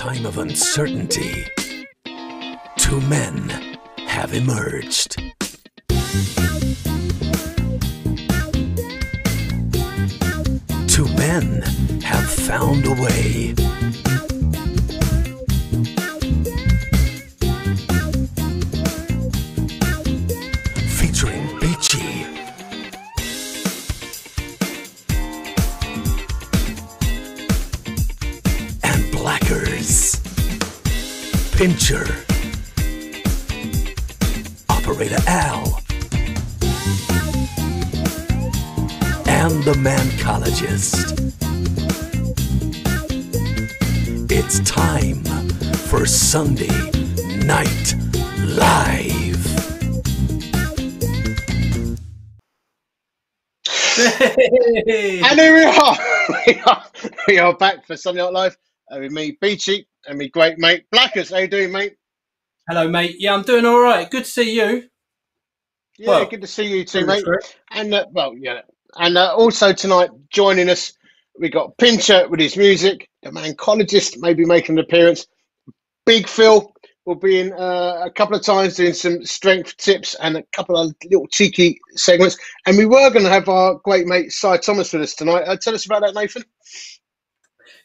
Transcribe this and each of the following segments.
time of uncertainty, two men have emerged. Two men have found a way. Featuring Beechy and Blackers, Pincher, Operator Al, and the Mancologist. It's time for Sunday Night Live. And here we are. we are back for Sunday Night Live with me, Beechy, and my great mate Blackers. How you doing, mate? Hello, mate. Yeah, I'm doing all right. Good to see you. Yeah, Well, good to see you too, mate. correct. And and also tonight joining us, we got Pincher with his music. The Mancologist may be making an appearance. Big Phil will be in a couple of times doing some strength tips and a couple of little cheeky segments. And we were going to have our great mate Cy Thomas with us tonight. Tell us about that, Nathan.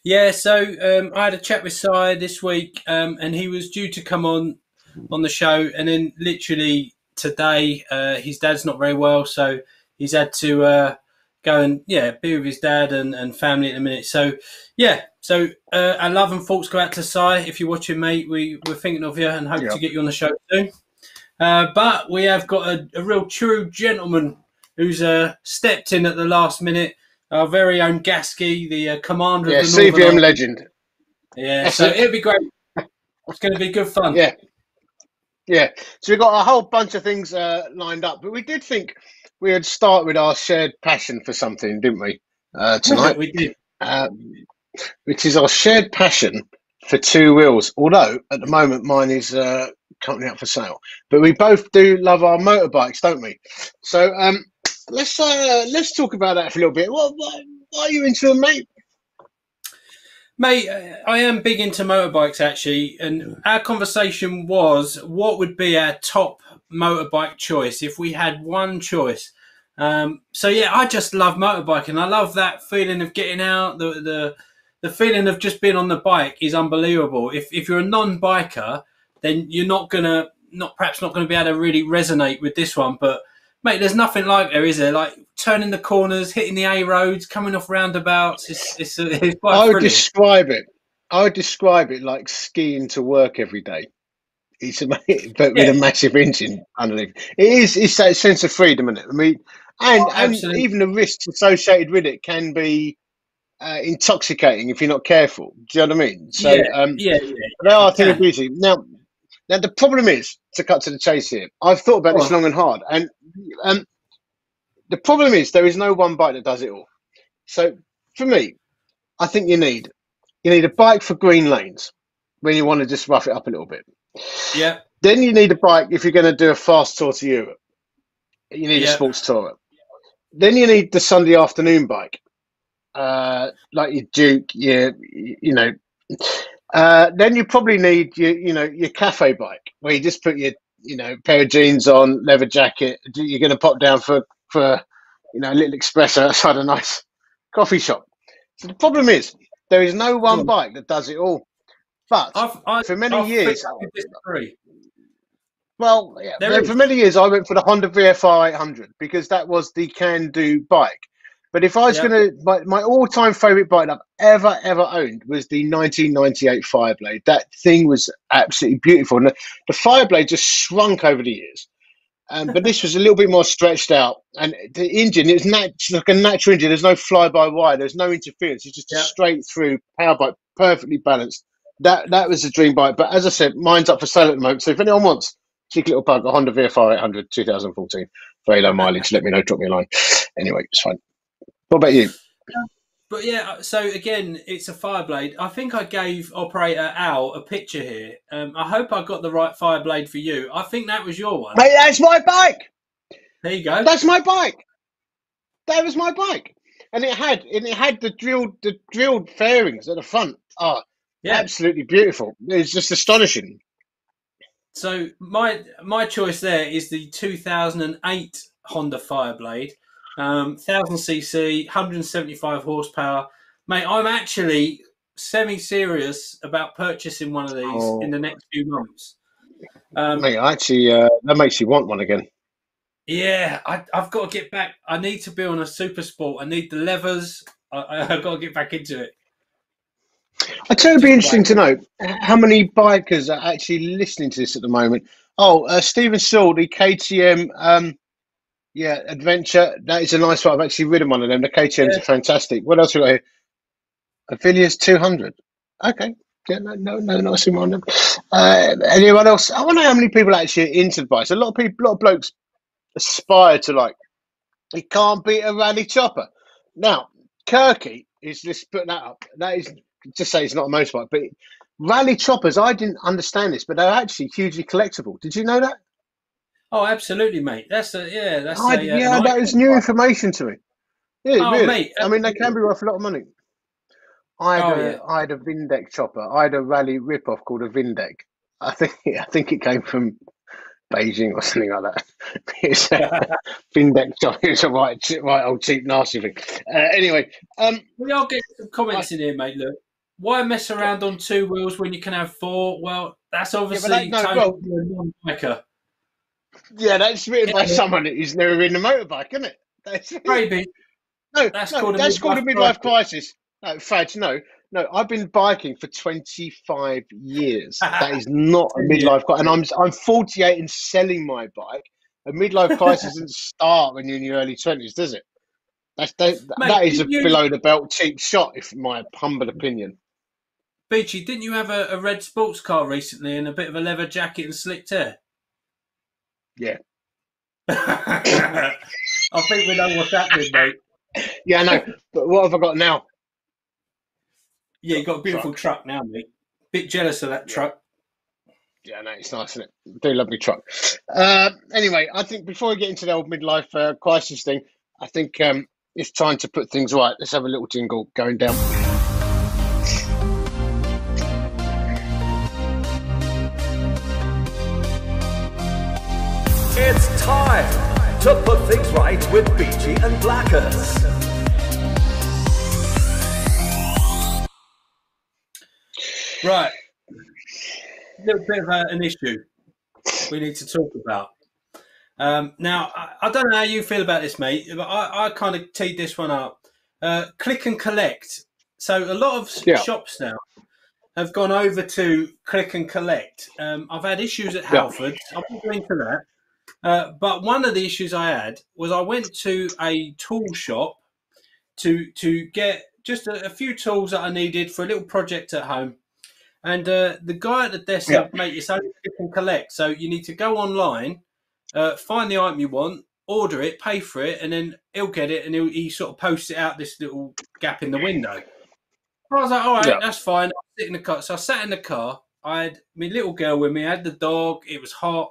Yeah, so I had a chat with Cy this week, and he was due to come on the show, and then literally today, his dad's not very well, so he's had to go and be with his dad and family at the minute. So our love and thoughts go out to Cy. If you're watching, mate, we're thinking of you and hope to get you on the show soon. But we have got a real true gentleman who's stepped in at the last minute. Our very own Gasky, the commander of the Northern CVM Army. legend. Yeah, so it'll be great. It's going to be good fun. Yeah. So we've got a whole bunch of things lined up, but we did think we would start with our shared passion for something, didn't we, tonight? We did. Which is our shared passion for two wheels. Although at the moment mine is currently up for sale, but we both do love our motorbikes, don't we? So let's talk about that for a little bit. What are you into them, mate? Mate, I am big into motorbikes, actually, and our conversation was what would be our top motorbike choice if we had one choice. I just love motorbiking. I love that feeling of getting out. The feeling of just being on the bike is unbelievable. If you're a non-biker, then you're perhaps not going to be able to really resonate with this one. But mate, there's nothing like there, is there? Like turning the corners, hitting the A roads, coming off roundabouts. It's quite I would describe it like skiing to work every day. It's but with a massive engine underneath. It's that sense of freedom, isn't it? I mean, and even the risks associated with it can be intoxicating if you're not careful. Do you know what I mean? So there are things of beauty. Now the problem is, to cut to the chase here, I've thought about this long and hard, and the problem is there is no one bike that does it all. So for me, I think you need a bike for green lanes when you want to just rough it up a little bit. Yeah. Then you need a bike if you're going to do a fast tour to Europe. You need a sports tourer. Then you need the Sunday afternoon bike, like your Duke, then you probably need your cafe bike, where you just put your pair of jeans on, leather jacket. You're going to pop down for a little espresso outside a nice coffee shop. So the problem is there is no one bike that does it all. But for many years, for many years I went for the Honda VFR 800 because that was the can-do bike. But if I was going to, my all-time favourite bike I've ever owned was the 1998 Fireblade. That thing was absolutely beautiful. And the Fireblade just shrunk over the years. But this was a little bit more stretched out. And the engine, it was like a natural engine. There's no fly-by-wire. There's no interference. It's just a straight-through power bike, perfectly balanced. That was the dream bike. But as I said, mine's up for sale at the moment. So if anyone wants a cheeky little bug, a Honda VFR 800 2014, very low mileage, let me know, drop me a line. Anyway, it's fine. What about you? But so again, it's a Fireblade. I think I gave operator Al a picture here. I hope I got the right Fireblade for you. I think that was your one. Mate, that's my bike. There you go. That's my bike. That was my bike, and it had the drilled fairings at the front. absolutely beautiful. It's just astonishing. So my choice there is the 2008 Honda Fireblade, 1000cc, 175 horsepower. Mate, I'm actually semi-serious about purchasing one of these in the next few months. Mate, actually, that makes you want one again. Yeah, I've got to get back. I need to be on a super sport. I need the levers. I've got to get back into it. I tell you, it'd be interesting to know how many bikers are actually listening to this at the moment. Oh, Stephen Saul, the KTM, Adventure. That is a nice one. I've actually ridden one of them. The KTMs are fantastic. What else we got here? A Villiers 200. Okay. Yeah, no, not a one of them. Anyone else? I wonder how many people actually are into the bikes. A lot of blokes aspire to, like, you can't beat a rally chopper. Now, Kirky is just putting that up. That is just say it's not a motorbike, but rally choppers, I didn't understand this, but they're actually hugely collectible. Did you know that? Oh, absolutely, mate. That is new information to me. Yeah, really. Mate, I mean, they can be worth a lot of money. I had a Vindec chopper. I had a rally rip-off called a Vindec. I think it came from Beijing or something like that. It's Vindec chopper. It's a right old cheap nasty thing. Anyway, we all get some comments in here, mate. Look, why mess around on two wheels when you can have four? Well, that's obviously totally a non-biker. Yeah, that's written by someone who's never ridden a motorbike, isn't it? Maybe. That's called a midlife crisis. No, Fadge, no. I've been biking for 25 years. That is not a midlife crisis. And I'm 48 and selling my bike. A midlife crisis doesn't start when you're in your early 20s, does it? That is a below the belt cheap shot, if my humble opinion. Beechy, didn't you have a red sports car recently and a bit of a leather jacket and slicked hair? Yeah. I think we know what's happening, mate. Yeah, I know. But what have I got now? Yeah, you've got a beautiful truck now, mate. Bit jealous of that truck. Yeah, no, it's nice, isn't it? I do love my truck. Anyway, I think before we get into the old midlife crisis thing, I think it's time to put things right. Let's have a little jingle going down. It's time to put things right with Beechy and Blackers. Right. A little bit of an issue we need to talk about. Now, I don't know how you feel about this, mate, but I kind of teed this one up. Click and collect. So a lot of shops now have gone over to click and collect. I've had issues at Halfords. I won't go into that. But one of the issues I had was I went to a tool shop to get just a few tools that I needed for a little project at home. And the guy at the desk said, mate, it's only click and collect. So you need to go online, find the item you want, order it, pay for it, and then he'll get it and he sort of posts it out this little gap in the window. I was like, all right, that's fine. I'll sit in the car. So I sat in the car. I had my little girl with me. I had the dog. It was hot.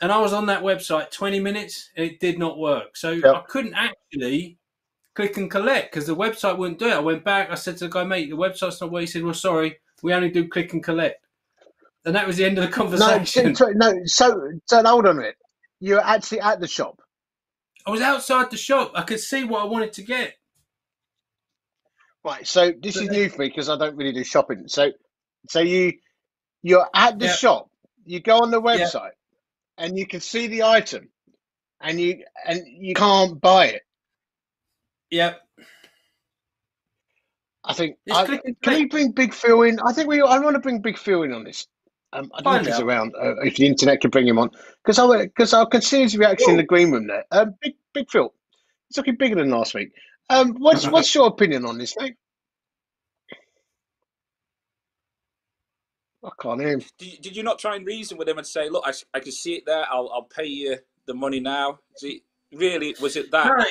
And I was on that website 20 minutes and it did not work. So I couldn't actually click and collect because the website wouldn't do it. I went back. I said to the guy, mate, the website's not working. He said, well, sorry, we only do click and collect. And that was the end of the conversation. So hold on a minute. You were actually at the shop? I was outside the shop. I could see what I wanted to get. Right, so this is new for me because I don't really do shopping. So you're at the shop. You go on the website. And you can see the item, and you can't buy it. Yep. I think. Can we bring Big Phil in? I want to bring Big Phil in on this. I don't know if he's around. If the internet can bring him on, because I can see his reaction in the green room there. Big Phil, he's looking bigger than last week. What's your opinion on this, mate? I can't hear him. Did you not try and reason with him and say, look, I can see it there. I'll pay you the money now. Was it that? No,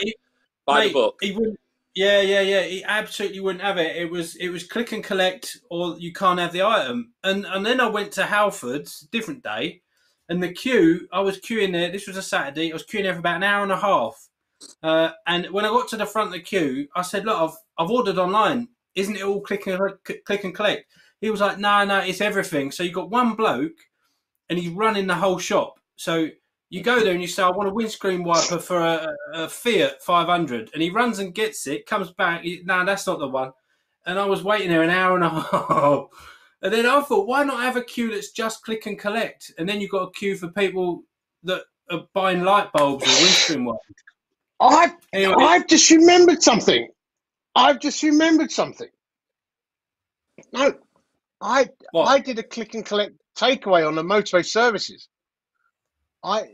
by the book? He wouldn't. Yeah. He absolutely wouldn't have it. It was click and collect, or you can't have the item. And then I went to Halfords, different day, and the queue. I was queuing there. This was a Saturday. I was queuing there for about an hour and a half. And when I got to the front of the queue, I said, look, I've ordered online. Isn't it all click and collect? He was like, no, it's everything. So you got one bloke and he's running the whole shop. So you go there and you say, I want a windscreen wiper for a Fiat 500. And he runs and gets it, comes back. No, that's not the one. And I was waiting there an hour and a half. And then I thought, why not have a queue that's just click and collect? And then you've got a queue for people that are buying light bulbs or windscreen wipers. I've just remembered something. No, I did a click and collect takeaway on the motorway services. I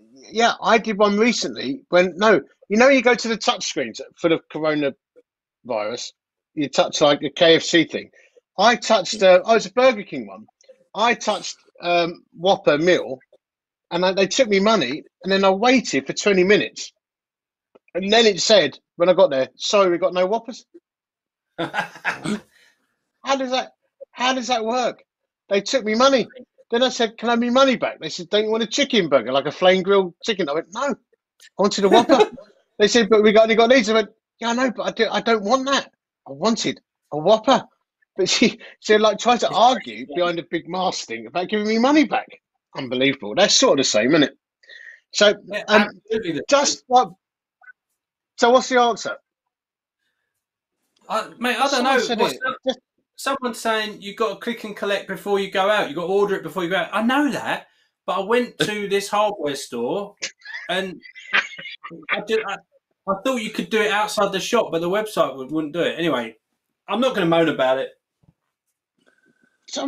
did one recently you go to the touch screens for the coronavirus. You touch like a KFC thing. I touched. It was a Burger King one. I touched Whopper meal, and they took me money, and then I waited for 20 minutes, and then it said when I got there, "Sorry, we got no Whoppers." How does that work? They took me money. Then I said, "Can I have my money back?" They said, "Don't you want a chicken burger, like a flame grilled chicken?" I went, "No, I wanted a Whopper." They said, "But we only got these." I went, "Yeah, I know, but I don't want that. I wanted a Whopper." But she like tried to argue behind a big mask thing about giving me money back. Unbelievable. That's sort of the same, isn't it? So, so what's the answer? Mate, I don't know. Someone's saying you've got to click and collect before you go out. You've got to order it before you go out. I know that, but I went to this hardware store and I thought you could do it outside the shop, but the website wouldn't do it. Anyway, I'm not going to moan about it. So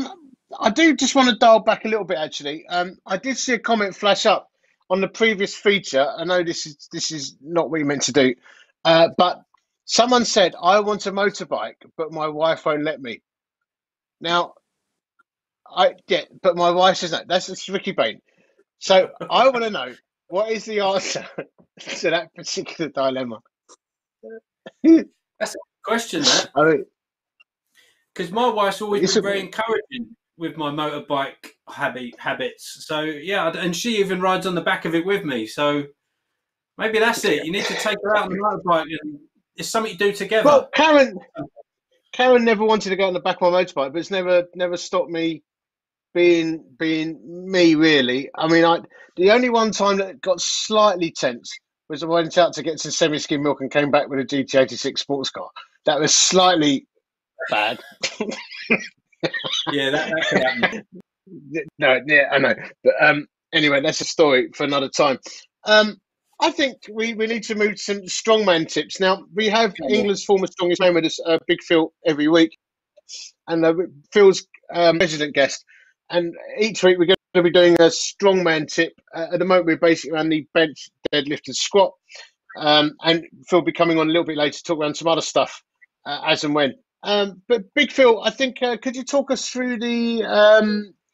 I do just want to dial back a little bit, actually. I did see a comment flash up on the previous feature. I know this is not what you meant to do, but someone said, "I want a motorbike, but my wife won't let me." Now, but my wife says no. That's Ricky Bain. So I want to know, what is the answer to that particular dilemma? That's a good question, that. Because my wife's always been very encouraging with my motorbike habits. So, yeah, and she even rides on the back of it with me. So maybe that's it. You need to take her out on the motorbike and it's something you do together. Well, Karen never wanted to go on the back of my motorbike, but it's never stopped me being me, really. I mean, the only one time that got slightly tense was I went out to get some semi-skim milk and came back with a GT86 sports car. That was slightly bad. Yeah, that could happen. No, yeah, I know. But anyway, that's a story for another time. I think we need to move to some strongman tips. Now, we have England's former strongest man with us, Big Phil, every week. And Phil's resident guest. And each week we're going to be doing a strongman tip. At the moment, we're basically around the bench, deadlift, and squat. And Phil will be coming on a little bit later to talk around some other stuff as and when. But Big Phil, I think could you talk us through the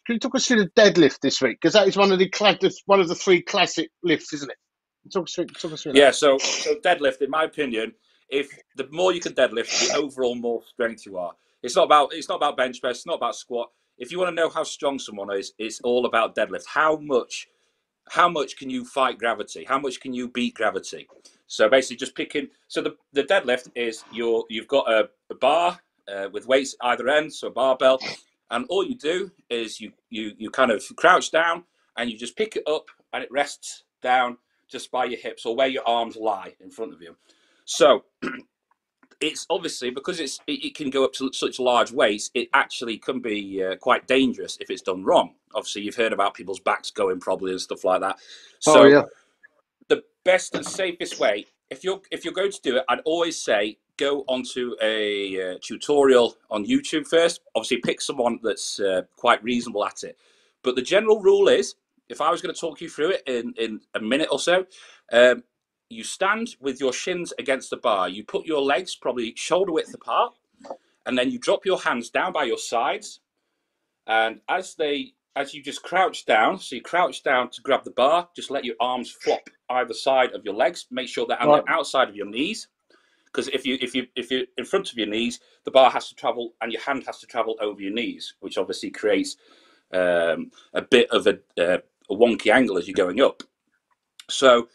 deadlift this week? Because that is one of the three classic lifts, isn't it? Talk us through yeah, that. so deadlift, in my opinion, if the more you can deadlift, the overall more strength you are. It's not about bench press, it's not about squat. If you want to know how strong someone is, it's all about deadlift. How much can you fight gravity? How much can you beat gravity? So basically just picking. So the deadlift is you've got a bar with weights either end, so a barbell, and all you do is you kind of crouch down and you just pick it up and it rests down just by your hips or where your arms lie in front of you. So it's obviously, because it can go up to such large weights, it actually can be quite dangerous if it's done wrong. Obviously, you've heard about people's backs going probably and stuff like that. So the best and safest way, if you're going to do it, I'd always say go onto a tutorial on YouTube first. Obviously, pick someone that's quite reasonable at it. But the general rule is, if I was going to talk you through it in a minute or so, you stand with your shins against the bar. You put your legs probably shoulder width apart, and then you drop your hands down by your sides. And as you just crouch down, so you crouch down to grab the bar, just let your arms flop either side of your legs. Make sure they're on the outside of your knees, because if you're in front of your knees, the bar has to travel and your hand has to travel over your knees, which obviously creates a bit of a wonky angle as you're going up. So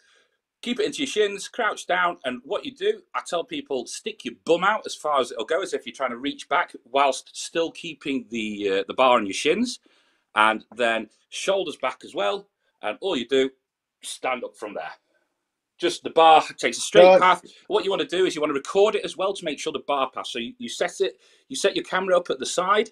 keep it into your shins, crouch down, and what you do, I tell people, stick your bum out as far as it'll go, as if you're trying to reach back, whilst still keeping the bar on your shins, and then shoulders back as well. And all you do, stand up from there. Just the bar takes a straight path. What you want to do is you want to record it as well to make sure the bar pass. So you set your camera up at the side,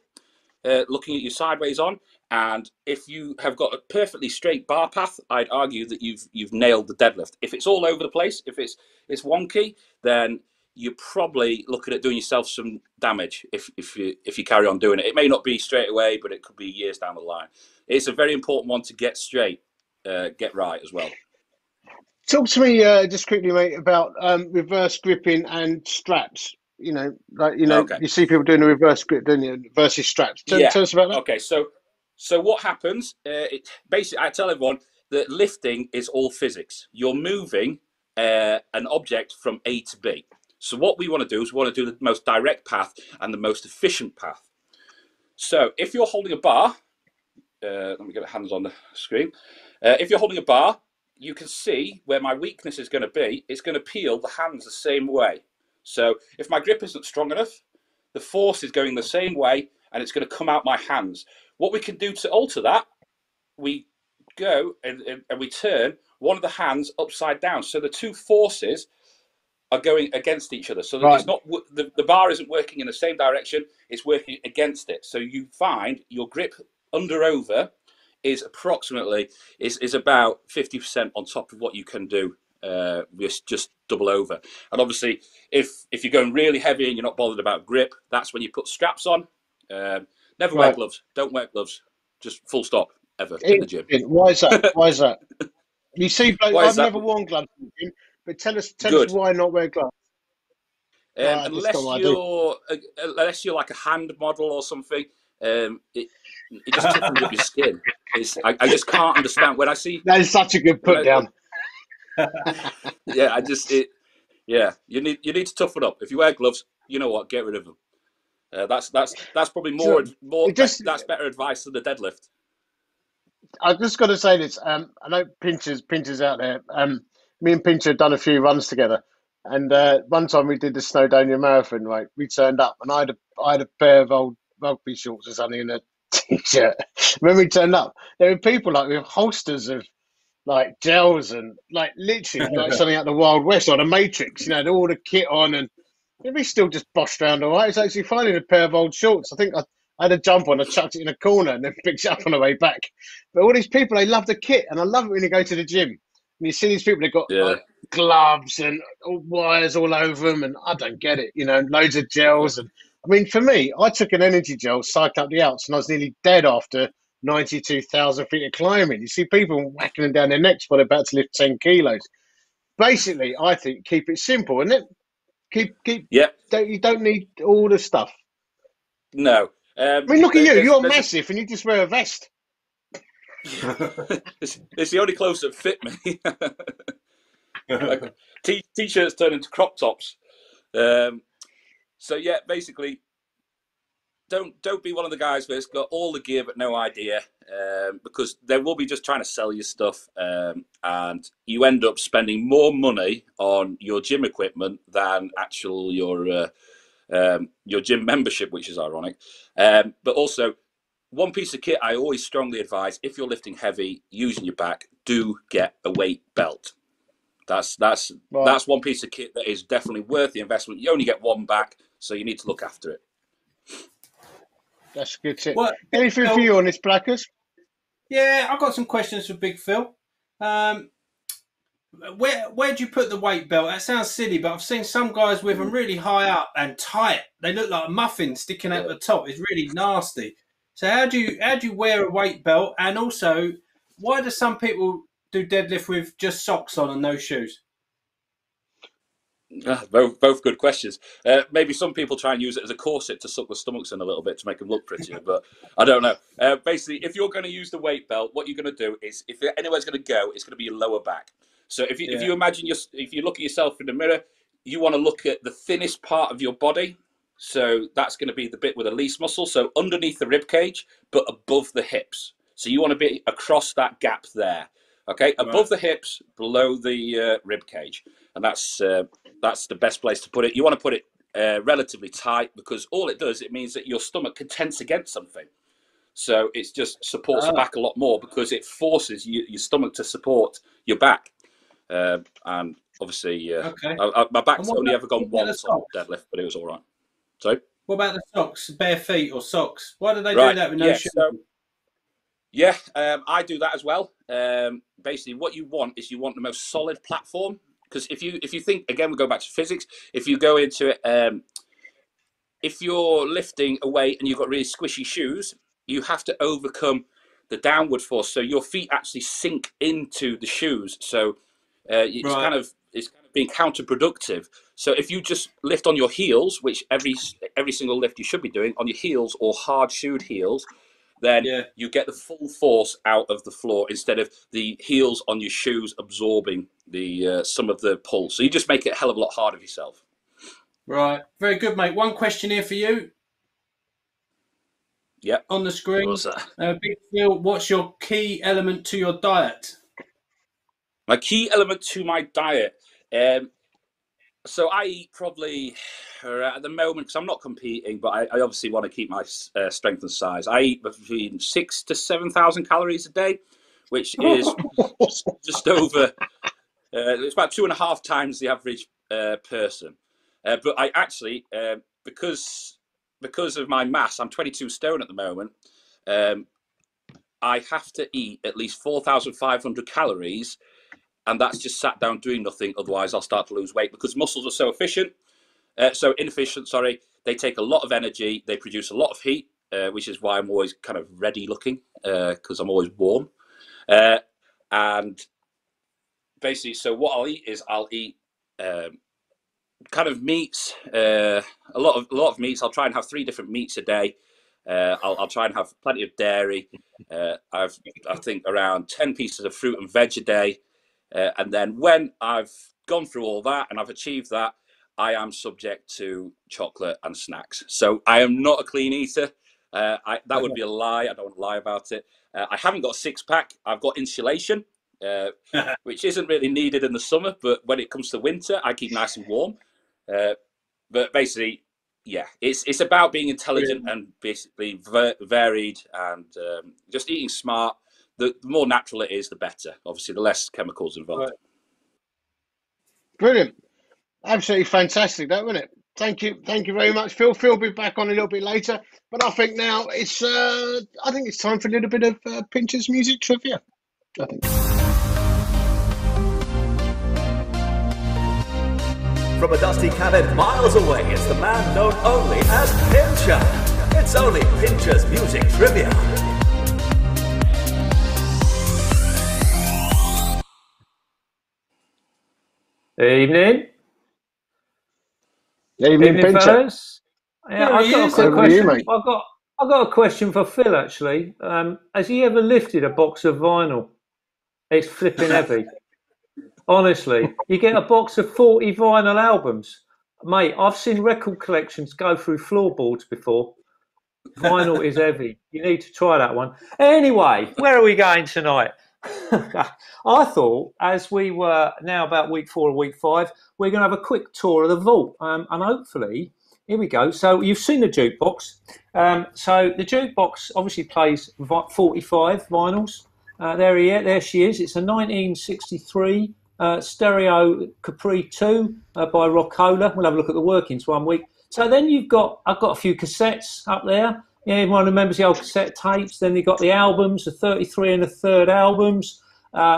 looking at you sideways on. And if you have got a perfectly straight bar path, I'd argue that you've nailed the deadlift. If it's all over the place, if it's wonky, then you're probably looking at doing yourself some damage if you carry on doing it. It may not be straight away, but it could be years down the line. It's a very important one to get straight, get right as well. Talk to me just quickly, mate, about reverse gripping and straps. Okay. You see people doing the reverse grip, don't you, versus straps. Tell us about that. Okay, so what happens? Basically, I tell everyone that lifting is all physics. You're moving an object from A to B. So what we want to do is we want to do the most direct path and the most efficient path. So if you're holding a bar, let me get my hands on the screen. If you're holding a bar, you can see where my weakness is going to be. It's going to peel the hands the same way. So if my grip isn't strong enough, the force is going the same way and it's going to come out my hands. What we can do to alter that, we go and we turn one of the hands upside down. So the two forces are going against each other. So that it's not the bar isn't working in the same direction, it's working against it. So you find your grip under over is approximately is about 50% on top of what you can do just double over. And obviously if you're going really heavy and you're not bothered about grip, that's when you put straps on. Never wear gloves. Don't wear gloves. Just full stop ever in the gym. Why is that? You see, I've never worn gloves in the gym, but tell us why not wear gloves. Unless you're like a hand model or something, it just toughens up your skin. I just can't understand when I see. That is such a good put down. Yeah, you need to toughen up. If you wear gloves, you know what, get rid of them. That's probably that's better advice than the deadlift. I've just got to say this. I know Pincher's out there. Me and Pincher had done a few runs together, and one time we did the Snowdonia Marathon. Right, we turned up, and I had a pair of old rugby shorts or something and a t-shirt. When we turned up, there were people like with holsters of like gels and like literally like something out of the Wild West or the Matrix. You know, all the kit on, and we still just bossed around all right. It's actually finding a pair of old shorts. I think I had a jump on, I chucked it in a corner and then picked it up on the way back. But all these people, they love the kit, and I love it when you go to the gym and you see these people, they've got like, gloves and wires all over them, and I don't get it, loads of gels. And I mean, for me, I took an energy gel, cycled up the Alps, and I was nearly dead after 92,000 feet of climbing. You see people whacking them down their necks while they're about to lift 10 kilos. Basically, I think keep it simple, isn't it? You don't need all the stuff. No. I mean, look at you. You're massive, and you just wear a vest. It's the only clothes that fit me. Like, t-shirts turn into crop tops. So yeah, basically, don't be one of the guys that's got all the gear but no idea, because they will be just trying to sell you stuff, and you end up spending more money on your gym equipment than your gym membership, which is ironic. But also, one piece of kit I always strongly advise, if you're lifting heavy, using your back, do get a weight belt. That's one piece of kit that is definitely worth the investment. You only get one back, so you need to look after it. That's good shit. Anything for you on this, Blackers? Yeah, I've got some questions for Big Phil. Where do you put the weight belt? That sounds silly, but I've seen some guys with them really high up and tight. They look like a muffin sticking out the top. It's really nasty. So how do you wear a weight belt? And also, why do some people do deadlift with just socks on and no shoes? Both good questions. Maybe some people try and use it as a corset to suck the stomachs in a little bit to make them look prettier, but I don't know. Basically, if you're going to use the weight belt, what you're going to do is, if anywhere's going to go, it's going to be your lower back. So if you imagine if you look at yourself in the mirror, you want to look at the thinnest part of your body. So that's going to be the bit with the least muscle. So underneath the rib cage, but above the hips. So you want to be across that gap there. Okay, above the hips, below the rib cage, and that's the best place to put it. You want to put it relatively tight, because all it does, it means that your stomach can tense against something. So it just supports the back a lot more, because it forces your stomach to support your back. And obviously, my back's only ever gone once on deadlift, but it was all right. So, what about the socks? Bare feet or socks? Why do they do that with no shoes? I do that as well. Basically, what you want is you want the most solid platform, because if you think, again, we go back to physics. If you go into it, if you're lifting a weight and you've got really squishy shoes, you have to overcome the downward force, so your feet actually sink into the shoes. So it's kind of being counterproductive. So if you just lift on your heels, which every single lift you should be doing on your heels or hard shoed heels, then you get the full force out of the floor, instead of the heels on your shoes absorbing the some of the pull. So you just make it a hell of a lot harder for yourself. Right, very good, mate. One question here for you. Yeah, on the screen. What's that? Big Phil, what's your key element to your diet? My key element to my diet. So I eat probably at the moment, because I'm not competing, but I obviously want to keep my strength and size. I eat between 6,000 to 7,000 calories a day, which is just over. It's about 2.5 times the average person. But I actually, because of my mass, I'm 22 stone at the moment. I have to eat at least 4,500 calories. And that's just sat down doing nothing. Otherwise, I'll start to lose weight, because muscles are so inefficient. Sorry, they take a lot of energy. They produce a lot of heat, which is why I'm always kind of ready looking, because I'm always warm. And basically, so what I'll eat kind of meats, a lot of meats. I'll try and have 3 different meats a day. I'll try and have plenty of dairy. I think around 10 pieces of fruit and veg a day. And then when I've gone through all that and I've achieved that, I am subject to chocolate and snacks. So I am not a clean eater. That would be a lie. I don't want to lie about it. I haven't got a 6-pack. I've got insulation, which isn't really needed in the summer. But when it comes to winter, I keep nice and warm. But basically, yeah, it's about being intelligent and basically varied, and just eating smart. The more natural it is, the better. Obviously, the less chemicals involved. Right. Brilliant. Absolutely fantastic, that, wasn't it? Thank you very much, Phil. Phil will be back on a little bit later, but I think now it's time for a little bit of Pincher's music trivia, I think. From a dusty cabin miles away, it's the man known only as Pincher. It's only Pincher's music trivia. Evening. Evening, Pincher. Fellas. Yeah, I've got a quick question. Mate. I've got a question for Phil, actually. Has he ever lifted a box of vinyl? It's flipping heavy. Honestly, you get a box of 40 vinyl albums. Mate, I've seen record collections go through floorboards before. Vinyl is heavy. You need to try that one. Anyway, where are we going tonight? I thought, as we were now about week 4 or week 5, we're going to have a quick tour of the vault, and hopefully, here we go. So you've seen the jukebox. So the jukebox obviously plays 45 vinyls. There she is. It's a 1963 stereo Capri 2 by Rockola. We'll have a look at the workings one week. So then I've got a few cassettes up there. Yeah, everyone remembers the old cassette tapes. Then you've got the albums, the 33 1/3 albums,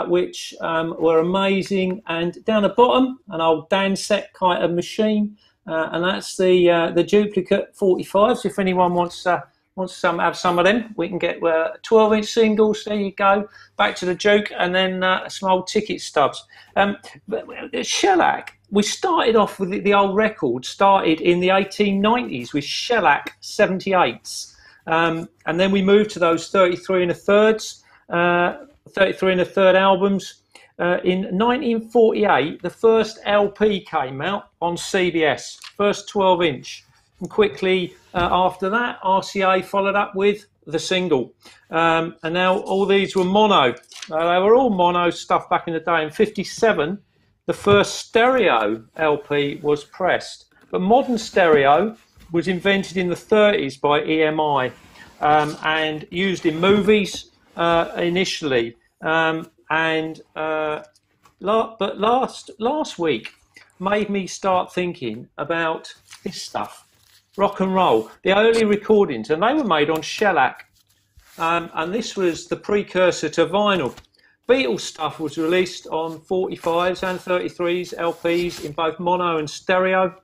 which were amazing. And down the bottom, an old Dansek kind of machine, and that's the duplicate 45s. If anyone wants to have some of them, we can get 12-inch singles. There you go. Back to the Duke, and then some old ticket stubs. Shellac. We started off with the old record. Started in the 1890s with Shellac 78s. And then we moved to those 33 1/3 albums. In 1948, the first LP came out on CBS, first 12-inch. And quickly after that, RCA followed up with the single. And now all these were mono. They were all mono stuff back in the day. In 57, the first stereo LP was pressed. But modern stereo was invented in the 30s by EMI and used in movies initially. But last week made me start thinking about this stuff, rock and roll. The early recordings, and they were made on shellac, and this was the precursor to vinyl. Beatles stuff was released on 45s and 33s LPs in both mono and stereo.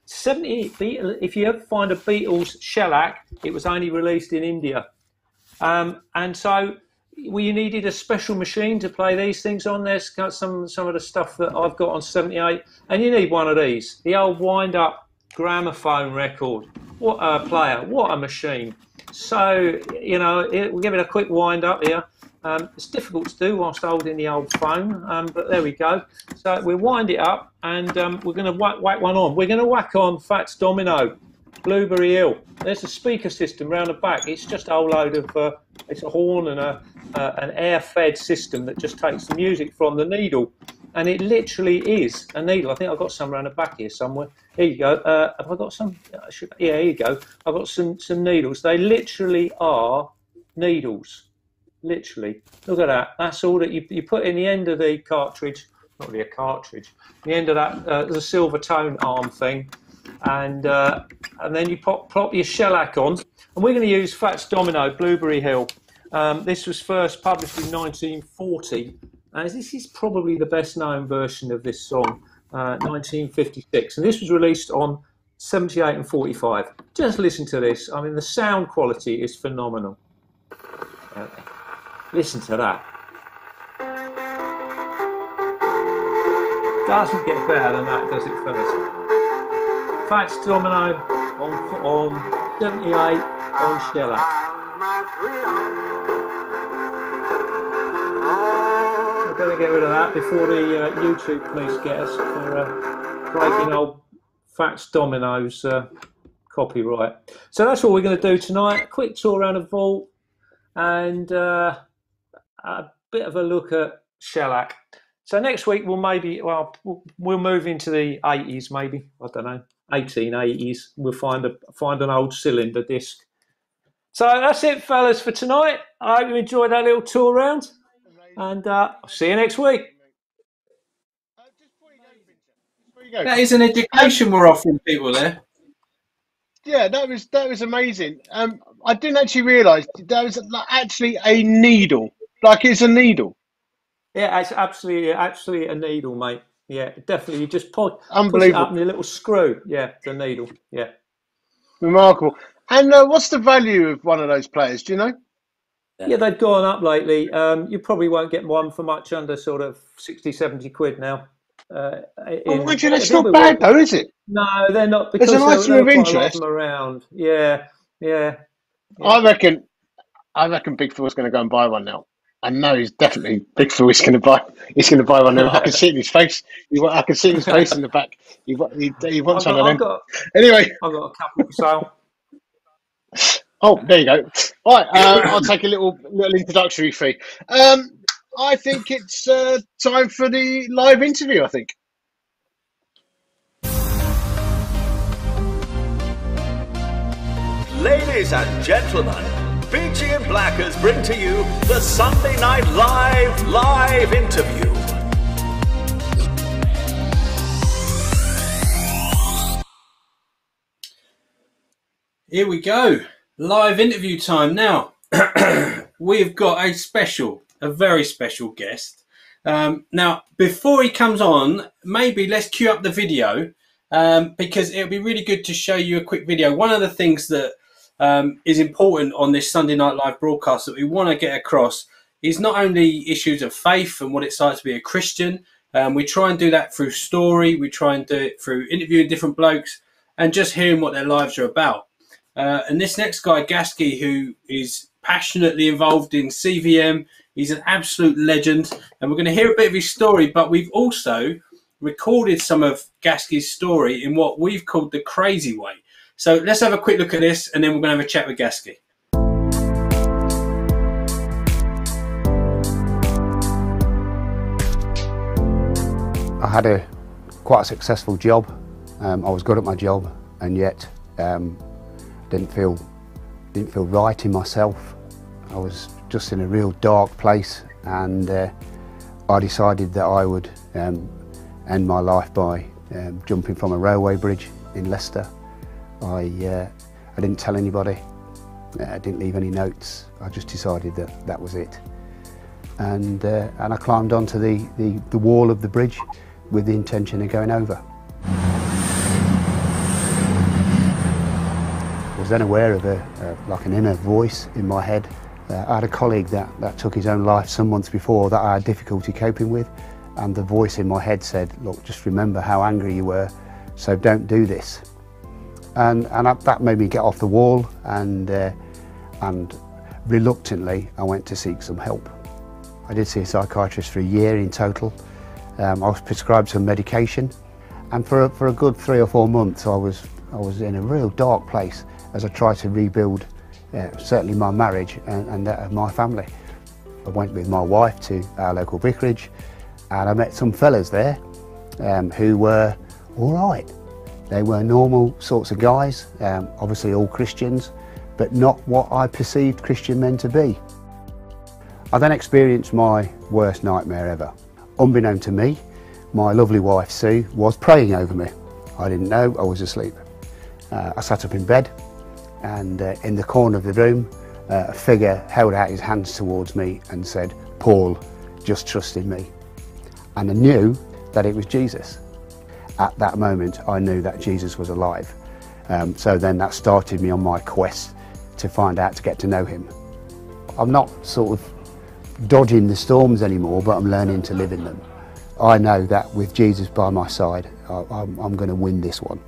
If you ever find a Beatles shellac, it was only released in India. And so you needed a special machine to play these things on. There's got some of the stuff that I've got on 78, and you need one of these. The old wind-up gramophone record. What a player, what a machine. So, you know, we'll give it a quick wind-up here. It's difficult to do whilst holding the old phone, but there we go. So we'll wind it up, and we're going to whack one on. We're going to whack on Fats Domino, Blueberry Hill. There's a speaker system round the back. It's just a whole load of, it's a horn and an air-fed system that just takes the music from the needle. And it literally is a needle. I think I've got some around the back here somewhere. Here you go. Have I got some? Yeah, here you go. I've got some needles. They literally are needles. Literally. Look at that. That's all that you put in the end of the cartridge. Not really a cartridge. The end of that, the silver tone arm thing. And then you plop your shellac on. And we're going to use Fats Domino, Blueberry Hill. This was first published in 1940. This is probably the best known version of this song, 1956. And this was released on 78 and 45. Just listen to this. I mean, the sound quality is phenomenal. Listen to that. Doesn't get better than that, does it, fellas? Fats Domino on 78 on shellac. We're going to get rid of that before the YouTube police get us for breaking old Fats Domino's copyright. So that's what we're going to do tonight. A quick tour around the vault and a bit of a look at shellac. So next week we'll move into the 80s, maybe, I don't know, 1880s. We'll find an old cylinder disc. So that's it, fellas, for tonight. I hope you enjoyed that little tour around, and I'll see you next week. That is an education we're offering people there. Yeah, that was amazing. I didn't actually realise that was actually a needle. Like it's a needle. Yeah, it's absolutely a needle, mate. Yeah, definitely. You just push it up in a little screw. Yeah, the needle. Yeah. Remarkable. And what's the value of one of those players? Do you know? Yeah, they've gone up lately. You probably won't get one for much under sort of 60, 70 quid now. That's not bad though, is it? No, they're not. Because there's an item of interest. Them around. Yeah. I reckon Big Phil's going to go and buy one now. I know he's definitely Big Phil is going to buy. He's going to buy one now. I can see it in his face. I can see his face in the back. He wants one of them. Anyway, I've got a couple for sale. Oh, there you go. All right, I'll take a little introductory fee. I think it's time for the live interview, I think. Ladies and gentlemen, Beechy and Blackers bring to you the Sunday Night Live interview. Here we go. Live interview time now. We've got a very special guest. Now, before he comes on, maybe let's cue up the video because it'll be really good to show you a quick video. One of the things that is important on this Sunday Night Live broadcast that we want to get across is not only issues of faith and what it's like to be a Christian. We try and do that through story. We try and do it through interviewing different blokes and just hearing what their lives are about. And this next guy, Gasky, who is passionately involved in CVM, he's an absolute legend. And we're going to hear a bit of his story, but we've also recorded some of Gasky's story in what we've called the crazy way. So let's have a quick look at this, and then we're going to have a chat with Gasky. had quite a successful job. I was good at my job, and yet didn't feel right in myself. I was just in a real dark place, and I decided that I would end my life by jumping from a railway bridge in Leicester. I didn't tell anybody. I didn't leave any notes. I just decided that that was it. And I climbed onto the wall of the bridge with the intention of going over. I was then aware of like an inner voice in my head. I had a colleague that took his own life some months before that I had difficulty coping with, and the voice in my head said, look, just remember how angry you were, so don't do this. And that made me get off the wall, and reluctantly I went to seek some help. I did see a psychiatrist for a year in total. I was prescribed some medication, and for a good 3 or 4 months I was in a real dark place as I tried to rebuild certainly my marriage and that of my family. I went with my wife to our local vicarage, and I met some fellas there who were all right. They were normal sorts of guys, obviously all Christians, but not what I perceived Christian men to be. I then experienced my worst nightmare ever. Unbeknown to me, my lovely wife Sue was praying over me. I didn't know, I was asleep. I sat up in bed, and in the corner of the room, a figure held out his hands towards me and said, Paul, just trust in me. And I knew that it was Jesus. At that moment, I knew that Jesus was alive. So then that started me on my quest to find out, to get to know him. I'm not sort of dodging the storms anymore, but I'm learning to live in them. I know that with Jesus by my side, I'm going to win this one.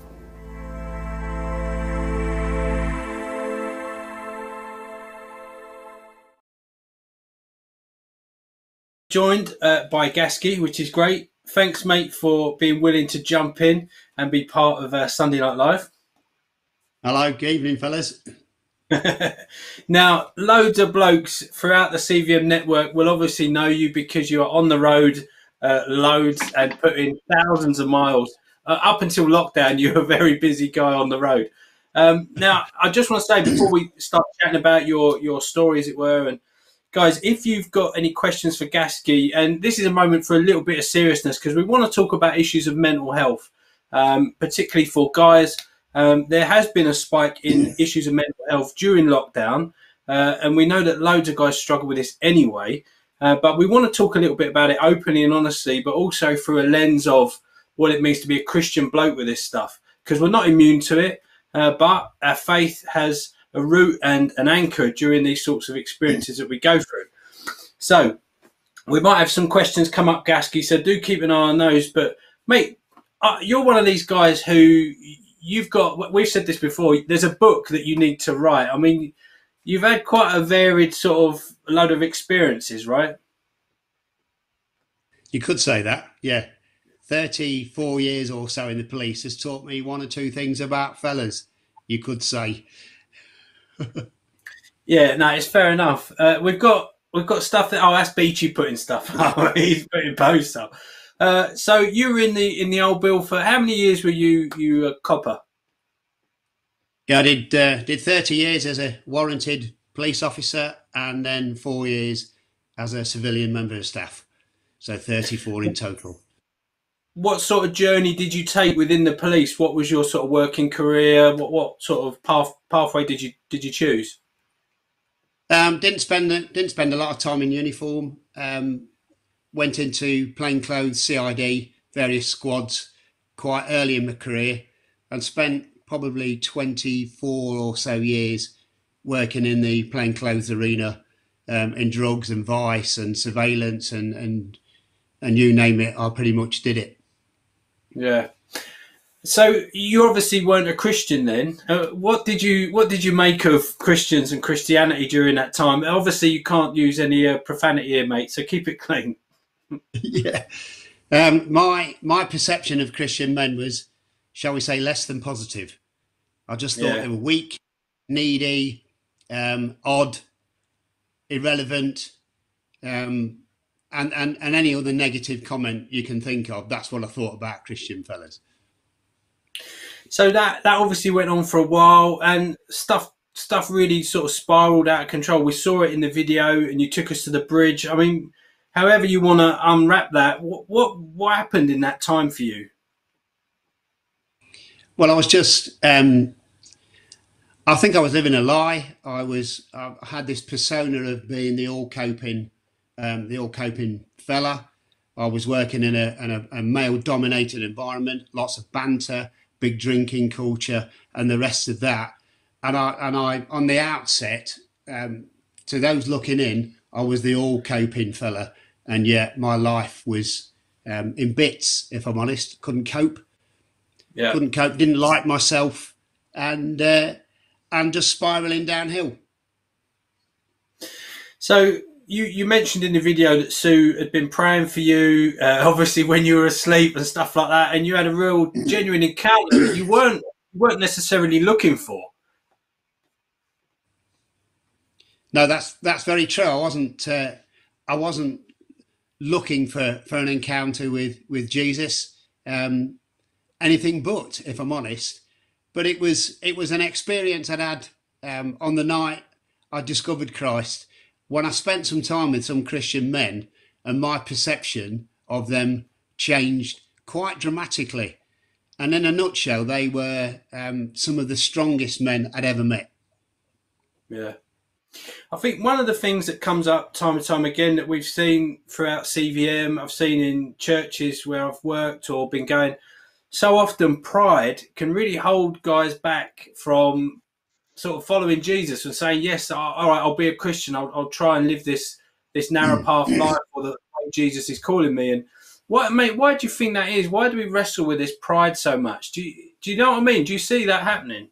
Joined by Gasky, which is great. Thanks, mate, for being willing to jump in and be part of Sunday Night Live. Hello, good evening, fellas. Now, loads of blokes throughout the CVM network will obviously know you because you are on the road loads and put in thousands of miles. Up until lockdown, you were a very busy guy on the road. Now, I just want to say before we start chatting about your story, as it were, and guys, if you've got any questions for Gasky, and this is a moment for a little bit of seriousness because we want to talk about issues of mental health, particularly for guys. There has been a spike in issues of mental health during lockdown, and we know that loads of guys struggle with this anyway. But we want to talk a little bit about it openly and honestly, but also through a lens of what it means to be a Christian bloke with this stuff, because we're not immune to it, but our faith has a root and an anchor during these sorts of experiences that we go through. So we might have some questions come up, Gasky, so do keep an eye on those. But, mate, you're one of these guys who you've got, we've said this before, there's a book that you need to write. I mean, you've had quite a varied sort of load of experiences, right? You could say that, yeah. 34 years or so in the police has taught me one or two things about fellas, you could say. Yeah, no, it's fair enough. We've got stuff that that's Beechy putting stuff up. He's putting posts up. So you were in the old bill for how many years were you a copper? Yeah, I did 30 years as a warranted police officer and then 4 years as a civilian member of staff. So 34 in total. What sort of journey did you take within the police? What was your sort of working career? What sort of pathway did you choose? Didn't spend a lot of time in uniform. Went into plainclothes, CID, various squads quite early in my career, and spent probably 24 or so years working in the plainclothes arena, in drugs and vice and surveillance and you name it, I pretty much did it. Yeah. So you obviously weren't a Christian then. What did you make of Christians and Christianity during that time? Obviously, you can't use any profanity here, mate. So keep it clean. Yeah. My perception of Christian men was, shall we say, less than positive. I just thought they were weak, needy, odd, irrelevant, and and any other negative comment you can think of. That's what I thought about Christian fellas. So that obviously went on for a while, and stuff really sort of spiraled out of control. We saw it in the video, and you took us to the bridge. I mean, however you want to unwrap that, what happened in that time for you? Well, I was just, I think I was living a lie. I had this persona of being the all coping fella. I was working in a male dominated environment, lots of banter, big drinking culture, and the rest of that. And I on the outset, to those looking in, I was the all coping fella, and yet my life was in bits. If I'm honest, couldn't cope. Yeah. Couldn't cope. Didn't like myself, and just spiraling downhill. So you mentioned in the video that Sue had been praying for you, obviously when you were asleep and stuff like that, and you had a real genuine encounter that you weren't necessarily looking for. No, that's very true. I wasn't looking for an encounter with Jesus, anything but, if I'm honest. But it was an experience I'd had on the night I discovered Christ, when I spent some time with some Christian men, and my perception of them changed quite dramatically. And in a nutshell, they were some of the strongest men I'd ever met. Yeah. I think one of the things that comes up time and time again that we've seen throughout CVM, I've seen in churches where I've worked or been going, so often pride can really hold guys back from sort of following Jesus and saying, yes, all right, I'll be a Christian. I'll try and live this narrow path life, or the way Jesus is calling me. And mate, why do you think that is? Why do we wrestle with this pride so much? Do you know what I mean? Do you see that happening?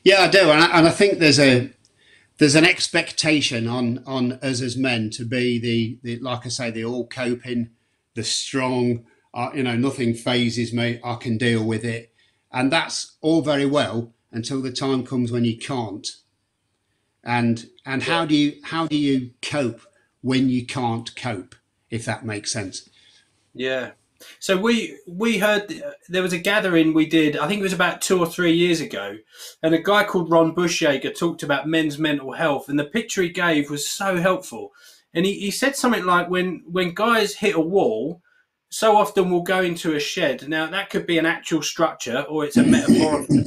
Yeah, I do, and I think there's an expectation on us as men to be the like I say, the all coping, the strong. Nothing phases me. I can deal with it, and that's all very well until the time comes when you can't. And how do you cope when you can't cope? If that makes sense. Yeah. So we heard there was a gathering we did, I think it was about 2 or 3 years ago, and a guy called Ron Bushyager talked about men's mental health, and the picture he gave was so helpful. And he said something like, when guys hit a wall, so often we'll go into a shed. Now that could be an actual structure, or it's a metaphorical,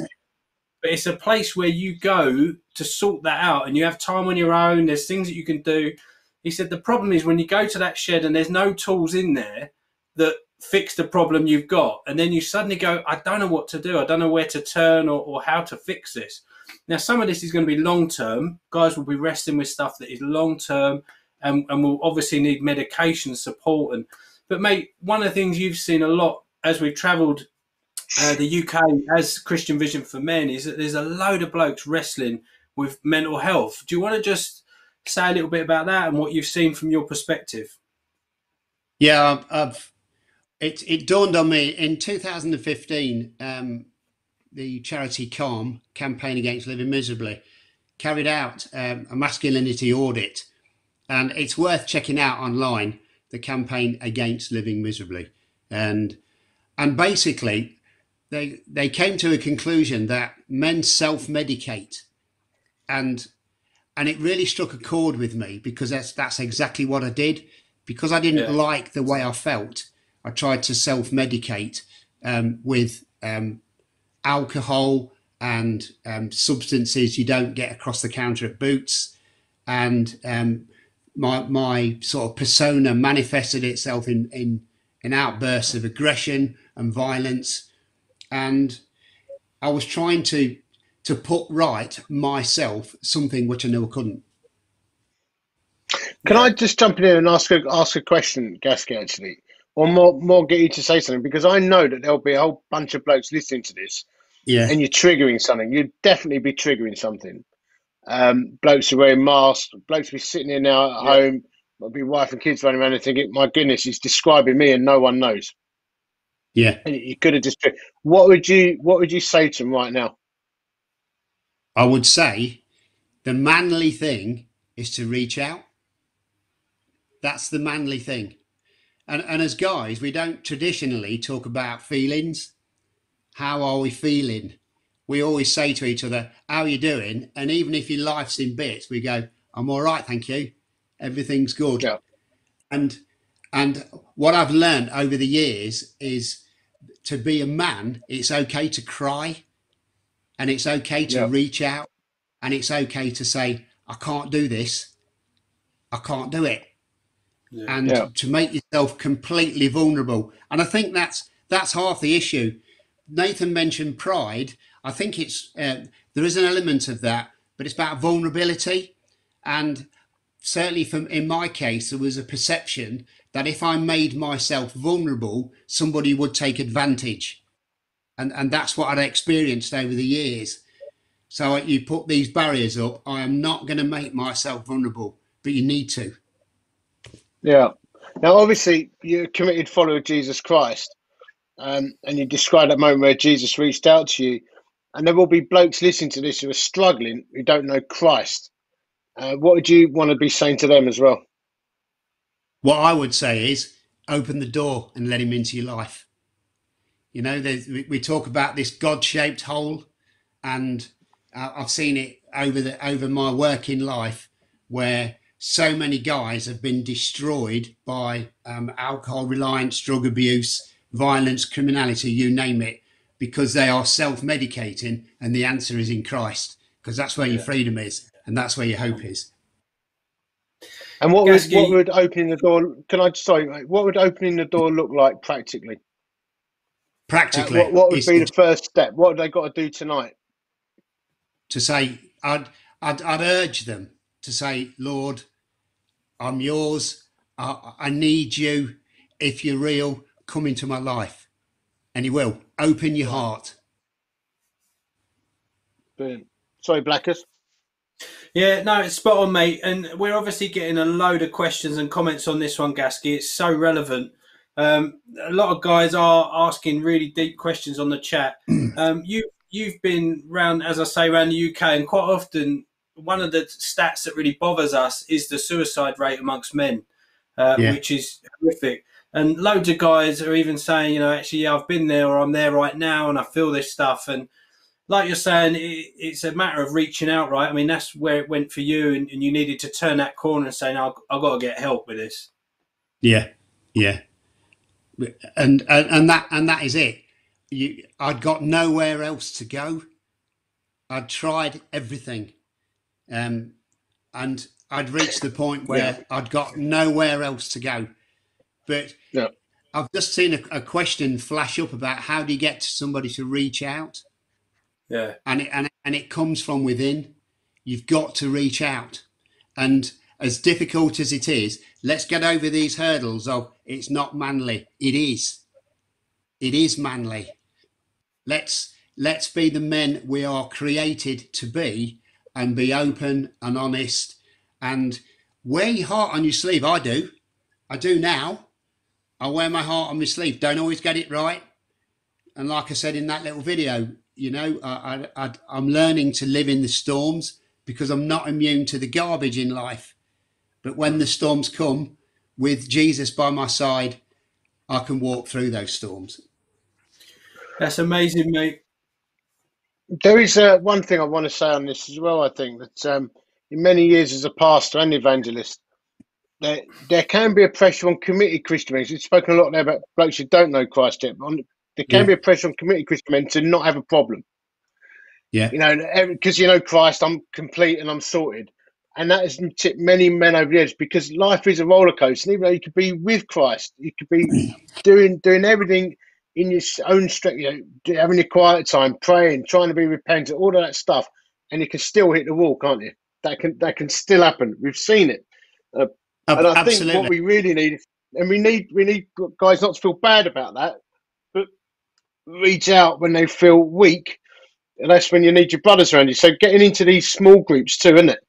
but it's a place where you go to sort that out, and you have time on your own. There's things that you can do. He said the problem is when you go to that shed and there's no tools in there that fix the problem you've got, and then you suddenly go, I don't know what to do. I don't know where to turn or how to fix this. Now, some of this is going to be long term. Guys will be wrestling with stuff that is long term, and will obviously need medication support. But mate, one of the things you've seen a lot as we've travelled the UK as Christian Vision for Men is that there's a load of blokes wrestling with mental health. Do you want to just say a little bit about that and what you've seen from your perspective? Yeah, it dawned on me in 2015. The charity Calm, Campaign Against Living Miserably, carried out a masculinity audit, and it's worth checking out online, the Campaign Against Living Miserably, and basically they came to a conclusion that men self-medicate, and it really struck a chord with me, because that's exactly what I did. Because I didn't like the way I felt, I tried to self-medicate with alcohol and substances you don't get across the counter at Boots, and my sort of persona manifested itself in outbursts of aggression and violence, and I was trying to put right myself, something which I knew I couldn't. Can I just jump in here and ask a question, Gasky, actually, or more get you to say something, because I know that there'll be a whole bunch of blokes listening to this, and you're triggering something. You'd definitely be triggering something. Blokes are wearing masks. Blokes be sitting here now at home. There'll be wife and kids running around and thinking, "My goodness, he's describing me, and no one knows." Yeah, and you could have just. What would you say to him right now? I would say the manly thing is to reach out. That's the manly thing. And as guys, we don't traditionally talk about feelings. How are we feeling? We always say to each other, how are you doing? And even if your life's in bits, we go, I'm all right, thank you. Everything's good. Yeah. And what I've learned over the years is to be a man, it's okay to cry, and it's okay to reach out, and it's okay to say, I can't do this. I can't do it. And to make yourself completely vulnerable. And I think that's half the issue. Nathan mentioned pride. I think it's there is an element of that, but it's about vulnerability. And certainly in my case, there was a perception that if I made myself vulnerable, somebody would take advantage. And that's what I'd experienced over the years. So you put these barriers up. I am not going to make myself vulnerable, but you need to. Yeah. Now, obviously, you're a committed follower of Jesus Christ, and you described that moment where Jesus reached out to you. And there will be blokes listening to this who are struggling, who don't know Christ. What would you want to be saying to them as well? What I would say is open the door and let him into your life. You know, we talk about this God-shaped hole, and I've seen it over my working life where so many guys have been destroyed by alcohol reliance, drug abuse, violence, criminality, you name it, because they are self-medicating, and the answer is in Christ, because that's where your freedom is, and that's where your hope is. And what would opening the door? What would opening the door look like practically? Practically, what would be the first step? What have they got to do tonight? To say, I'd urge them to say, Lord, I'm yours. I need you. If you're real, come into my life. And he will. Open your heart. Brilliant. Sorry, Blackers. Yeah, no, it's spot on, mate. And we're obviously getting a load of questions and comments on this one, Gasky. It's so relevant. A lot of guys are asking really deep questions on the chat. You've been around, as I say, around the UK, and quite often one of the stats that really bothers us is the suicide rate amongst men, which is horrific. And loads of guys are even saying, actually, yeah, I've been there, or I'm there right now, and I feel this stuff. And like you're saying, it's a matter of reaching out, right? I mean, that's where it went for you, and you needed to turn that corner and say, no, I've got to get help with this. Yeah, yeah. And that is it. I'd got nowhere else to go. I'd tried everything, and I'd reached the point where I'd got nowhere else to go. But I've just seen a question flash up about how do you get to somebody to reach out? Yeah, and it comes from within. You've got to reach out, and as difficult as it is, let's get over these hurdles of it's not manly. It is manly. Let's be the men we are created to be, and be open and honest, and wear your heart on your sleeve. I do now. I wear my heart on my sleeve. Don't always get it right, and like I said in that little video, I'm learning to live in the storms, because I'm not immune to the garbage in life. But when the storms come, with Jesus by my side, I can walk through those storms. That's amazing, mate. There is one thing I want to say on this as well. I think that in many years as a pastor and evangelist, there can be a pressure on committed Christian men. We've spoken a lot there about blokes who don't know Christ yet, but there can be a pressure on committed Christian men to not have a problem. Yeah. Because Christ, I'm complete and I'm sorted. And that has tipped many men over the edge, because life is a roller coaster. And even though you could be with Christ, you could be doing everything in your own strength, having your quiet time, praying, trying to be repentant, all of that stuff, and you can still hit the wall, can't you? That can still happen. We've seen it. And I think what we really need, and we need guys not to feel bad about that, but reach out when they feel weak, and that's when you need your brothers around you. So getting into these small groups too, isn't it?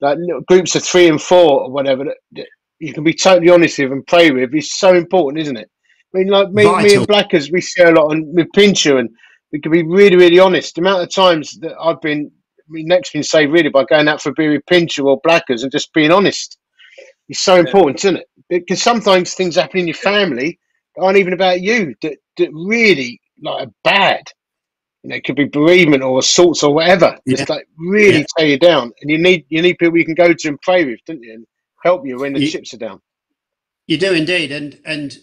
Like little groups of 3 and 4 or whatever that you can be totally honest with and pray with is so important, isn't it? I mean, like me and Blackers, we share a lot with Pincher, and we can be really, really honest. The amount of times that I've been, next been saved really by going out for a beer with Pincher or Blackers and just being honest. is so important, isn't it? Because sometimes things happen in your family that aren't even about you, that really like are bad. You know, it could be bereavement or assaults or whatever. Just like really tear you down, and you need people you can go to and pray with, don't you, and help you when the chips are down. You do indeed, and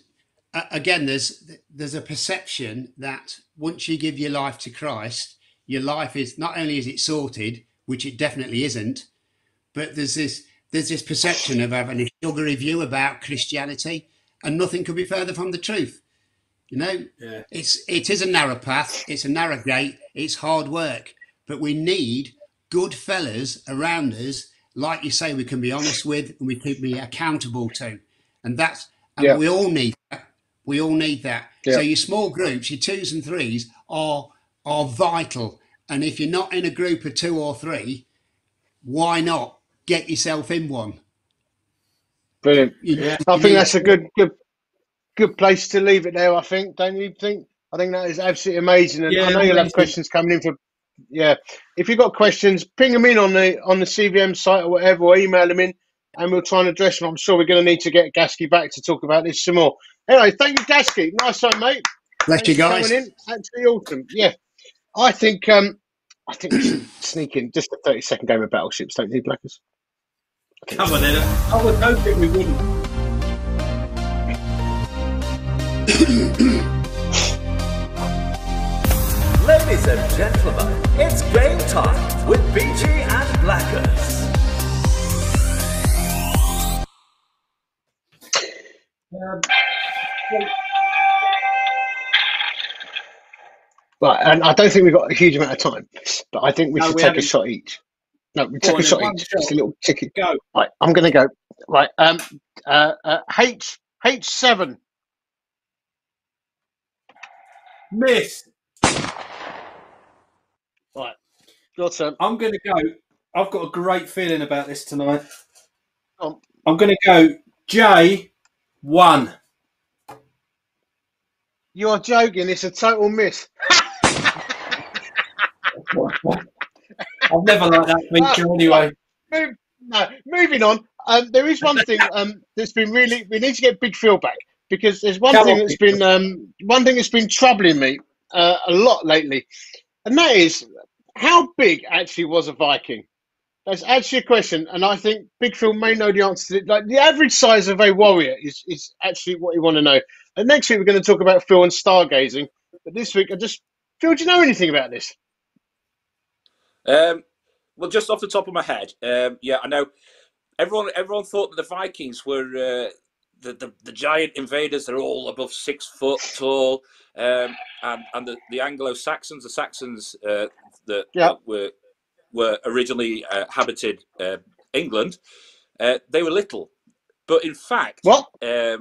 again, there's a perception that once you give your life to Christ, your life is not only is it sorted, which it definitely isn't, but there's this perception of having a sugary view about Christianity, and nothing could be further from the truth. You know, it is a narrow path, it's a narrow gate, it's hard work, but we need good fellas around us, like you say, we can be honest with and we can be accountable to, and we all need that. We all need that. Yeah. So your small groups, your 2s and 3s, are vital. And if you're not in a group of 2 or 3, why not get yourself in one? Brilliant. I think that's a good place to leave it there, I think. Don't you think? I think that is absolutely amazing. And I know you'll have questions coming in for if you've got questions, ping them in on the CVM site or whatever, or email them in, and we'll try and address them. I'm sure we're going to need to get Gasky back to talk about this some more. Anyway, thank you, Gasky. Nice one, mate. Bless you guys. Coming in. Absolutely awesome. Yeah. I think we should sneak in just a 30-second game of Battleships, don't you, Blackers? Come on, then. I was hoping we wouldn't. Ladies and gentlemen, it's game time with Beechy and Blackers. Right, and I don't think we've got a huge amount of time, but I think we should take a shot each. No, we take a shot each. Just a little ticket. Go. Right, I'm going to go. Right, H7. Miss. Right, your turn. I'm going to go. I've got a great feeling about this tonight. I'm going to go J1. You're joking. It's a total miss. I've never liked that feature anyway. Moving on. There is one thing that's been really. We need to get Big Phil back, because there's one thing that's been troubling me a lot lately, and that is how big actually was a Viking. That's actually a question, and I think Big Phil may know the answer to it. Like, the average size of a warrior is actually what you want to know. And next week we're going to talk about Phil and stargazing. But this week, Phil, do you know anything about this? Well, just off the top of my head, I know everyone thought that the Vikings were the giant invaders. They're all above 6 foot tall, and the Anglo-Saxons, the Saxons that were originally habited England, they were little, but in fact, they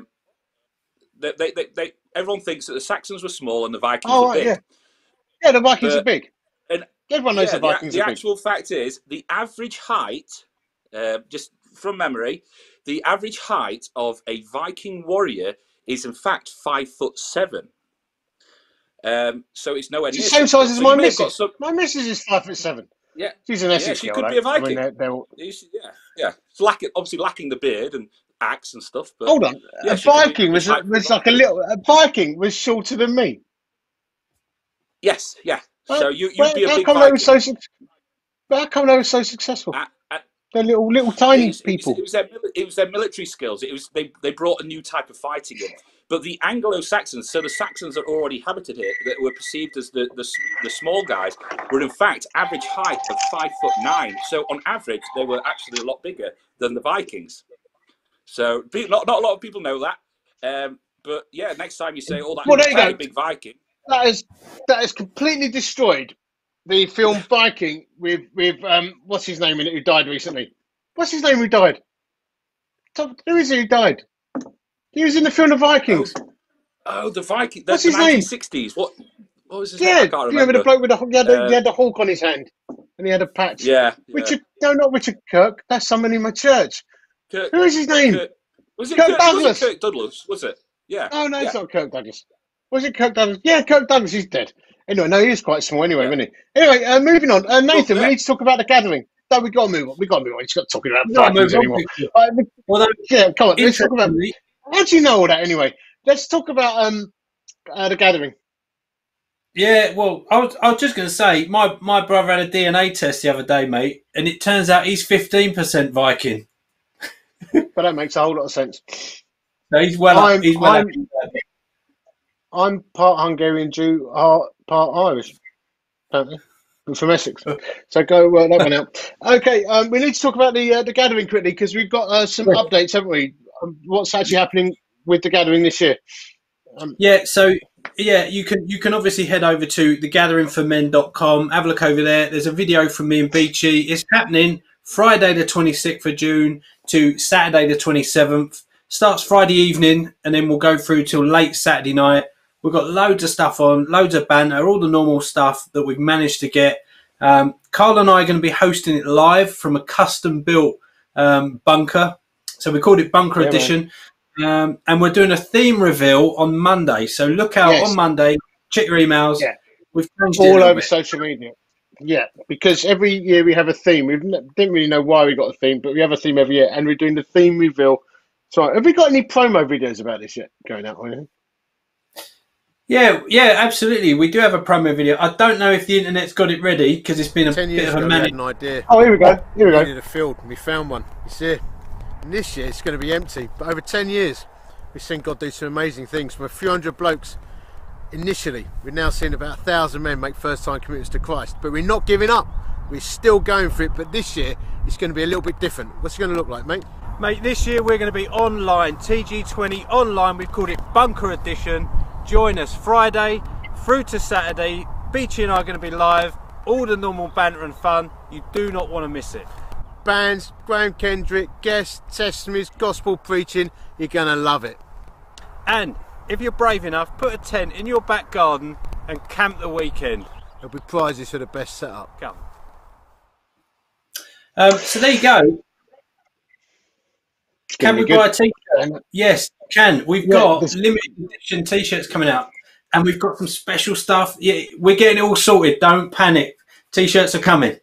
everyone thinks that the Saxons were small and the Vikings were big. Yeah, the Vikings are big. And everyone knows the Vikings are big. The actual fact is, the average height, just from memory, the average height of a Viking warrior is in fact 5'7". So it's nowhere near. It's the same size as my missus. My missus is 5'7". Yeah, she's an Essex she girl, could be a Viking. I mean, It's obviously lacking the beard and axe and stuff. But hold on, a Viking was like a Viking was shorter than me. Yes, yeah. So you'd be a big Viking. How come they were so successful? They're little tiny people. It was their military skills. They brought a new type of fighting in. But the Anglo-Saxons, so the Saxons that already habited here, that were perceived as the small guys, were in fact average height of 5'9". So on average, they were actually a lot bigger than the Vikings. So not a lot of people know that. But yeah, next time you say, "Oh, that's a big Viking," that has completely destroyed the film Viking with what's his name in it, who died recently. What's his name who died? Who is it who died? He was in the film The Vikings. Oh, the Viking. What's his name? 1960s. What was his name? I can't remember. The bloke with he had the hawk on his hand and he had a patch. Yeah. Not Richard Kirk. That's someone in my church. Who is his name? Was it Kirk Douglas? Was it Kirk Douglas? Was it? Yeah. Oh no, it's not Kirk Douglas. Was it Kirk Douglas? Yeah, Kirk Douglas. He's dead. Anyway, no, he is quite small anyway, isn't he? Anyway, moving on. Nathan, we need to talk about the gathering. No, we got to move on. We got to move on. He's got talking about We gotta Vikings move on, anymore. Victor. Although, Yeah, come on. Let's talk about. interestingly, How do you know all that anyway? Let's talk about the gathering. yeah, well, I was just going to say, my brother had a DNA test the other day, mate, and it turns out he's 15% Viking. But that makes a whole lot of sense. So he's well up. He's well up. I'm part Hungarian Jew, part Irish, apparently. I'm from Essex. So go work that one out. Okay, we need to talk about the gathering quickly because we've got some updates, haven't we? What's actually happening with the gathering this year? You can obviously head over to thegatheringformen.com, have a look over there. There's a video from me and Beechy. It's happening Friday the 26th of June to Saturday the 27th. Starts Friday evening and then we'll go through till late Saturday night. We've got loads of stuff on, loads of banter, all the normal stuff that we've managed to get. Carl and I are going to be hosting it live from a custom-built bunker. So we called it Bunker Edition. And we're doing a theme reveal on Monday. So look out on Monday. Check your emails. Yeah. We've changed all over social media. Yeah, because every year we have a theme. We didn't really know why we got a theme, but we have a theme every year. And we're doing the theme reveal. So have we got any promo videos about this yet going out or anything? Yeah, absolutely. We do have a promo video. I don't know if the internet's got it ready because it's been a 10 bit years of a ago, manic. we had an idea. Oh, here we go. Here we go. We needed a field, and we found one. It's here. And this year, it's going to be empty. But over 10 years, we've seen God do some amazing things. From a few hundred blokes initially, we've now seen about 1,000 men make first-time commitments to Christ. But we're not giving up. We're still going for it. But this year, it's going to be a little bit different. What's it going to look like, mate? Mate, this year we're going to be online. TG20 online. We've called it Bunker Edition. Join us Friday through to Saturday. Beechy and I are going to be live. All the normal banter and fun. You do not want to miss it. Bands, Graham Kendrick, guests, testimonies, gospel preaching. You're going to love it. And if you're brave enough, put a tent in your back garden and camp the weekend. There'll be prizes for the best setup. Come. So there you go. Can we buy a t-shirt? Yes, can. We've got limited edition t-shirts coming out. And we've got some special stuff. Yeah, we're getting it all sorted. Don't panic. T-shirts are coming.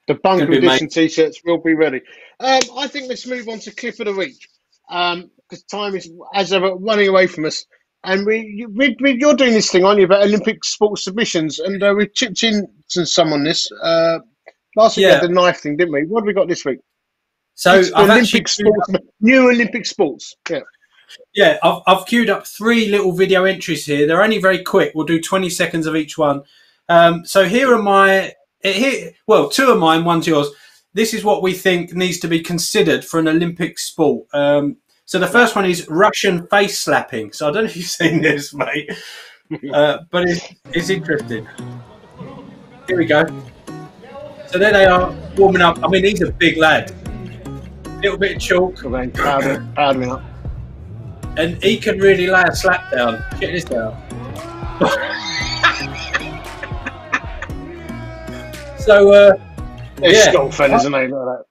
The Bunker Edition t-shirts will be ready. I think let's move on to Clip of the Week. Because time is, as ever, running away from us. And you're doing this thing, aren't you, about Olympic sports submissions? And we chipped in to some on this. Last week we had the knife thing, didn't we? What have we got this week? So I've Olympic sports, new Olympic sports. Yeah, I've queued up 3 little video entries here. They're only very quick. We'll do 20 seconds of each one. So here are my... Well, 2 are mine, 1's yours. This is what we think needs to be considered for an Olympic sport. So the first one is Russian face slapping. So I don't know if you've seen this, mate, but it's interesting. Here we go. So there they are, warming up. I mean, he's a big lad. A little bit of chalk. Powdering up. And he can really lay a slap down. Check this out. So, They're strong fellas, isn't they? Like that.